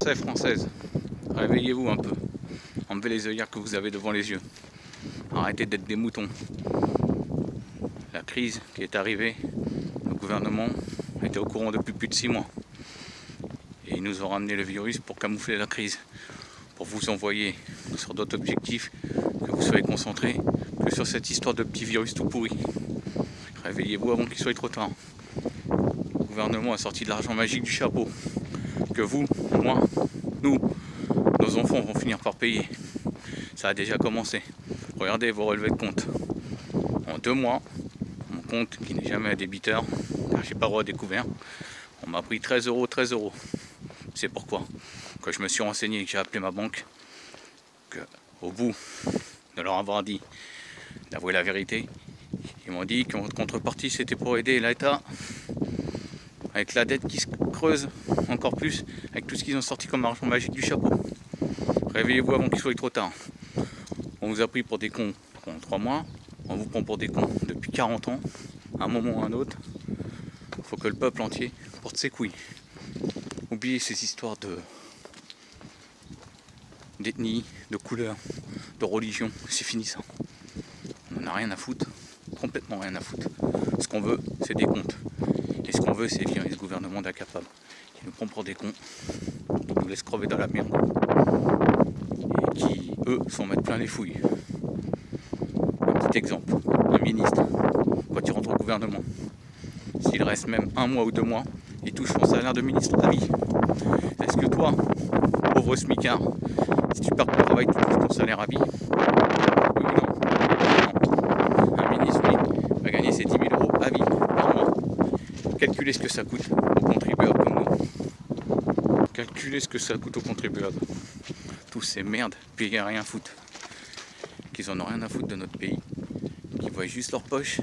Français, Françaises, réveillez-vous un peu. Enlevez les œillères que vous avez devant les yeux. Arrêtez d'être des moutons. La crise qui est arrivée, le gouvernement était au courant depuis plus de 6 mois. Et ils nous ont ramené le virus pour camoufler la crise, pour vous envoyer sur d'autres objectifs, que vous soyez concentrés que sur cette histoire de petit virus tout pourri. Réveillez-vous avant qu'il soit trop tard. Le gouvernement a sorti de l'argent magique du chapeau, que vous, moi, nous, nos enfants vont finir par payer. Ça a déjà commencé. Regardez vos relevés de compte. En 2 mois, mon compte, qui n'est jamais un débiteur, car j'ai pas le droit à découvert, on m'a pris 13 euros, 13 euros. C'est pourquoi, quand je me suis renseigné et que j'ai appelé ma banque, qu'au bout de leur avoir dit d'avouer la vérité, ils m'ont dit qu'en contrepartie c'était pour aider l'État avec la dette qui se creuse encore plus, avec tout ce qu'ils ont sorti comme argent magique du chapeau. Réveillez-vous avant qu'il soit trop tard. On vous a pris pour des cons pendant 3 mois, on vous prend pour des cons depuis 40 ans, à un moment ou à un autre. Il faut que le peuple entier porte ses couilles. Oubliez ces histoires d'ethnie, de couleur, de religion, c'est fini ça. On n'en a rien à foutre, complètement rien à foutre. Ce qu'on veut, c'est des comptes. Et ce qu'on veut, c'est virer ce gouvernement d'incapables qui nous prend pour des cons, qui nous laisse crever dans la merde et qui, eux, s'en mettent plein les fouilles. Un petit exemple, un ministre, quand il rentre au gouvernement, s'il reste même 1 mois ou 2 mois, il touche son salaire de ministre à vie. Est-ce que toi, pauvre smicard, si tu perds ton travail, tu touches ton salaire à vie? Oui ou non? Non. Un ministre, lui, va gagner ses 10 000 euros à vie par mois. Calculez ce que ça coûte aux contribuables comme nous. Calculez ce que ça coûte aux contribuables. Tous ces merdes payés à rien foutre. Qu'ils en ont rien à foutre de notre pays. Qui voient juste leur poche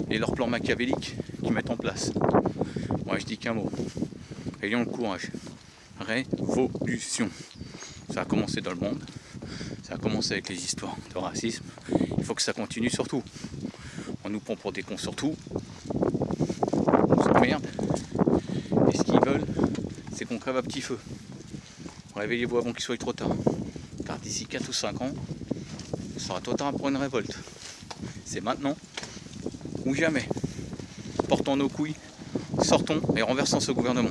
et leur plan machiavélique qu'ils mettent en place. Moi je dis qu'un mot. Ayons le courage. Révolution. Ça a commencé dans le monde. Ça a commencé avec les histoires de racisme. Il faut que ça continue surtout. On nous prend pour des cons surtout. On s'emmerde. Et ce qu'ils veulent, c'est qu'on crève à petit feu. Réveillez-vous avant qu'il soit trop tard. Car d'ici 4 ou 5 ans, ce sera trop tard pour une révolte. C'est maintenant ou jamais. Portons nos couilles, sortons et renversons ce gouvernement.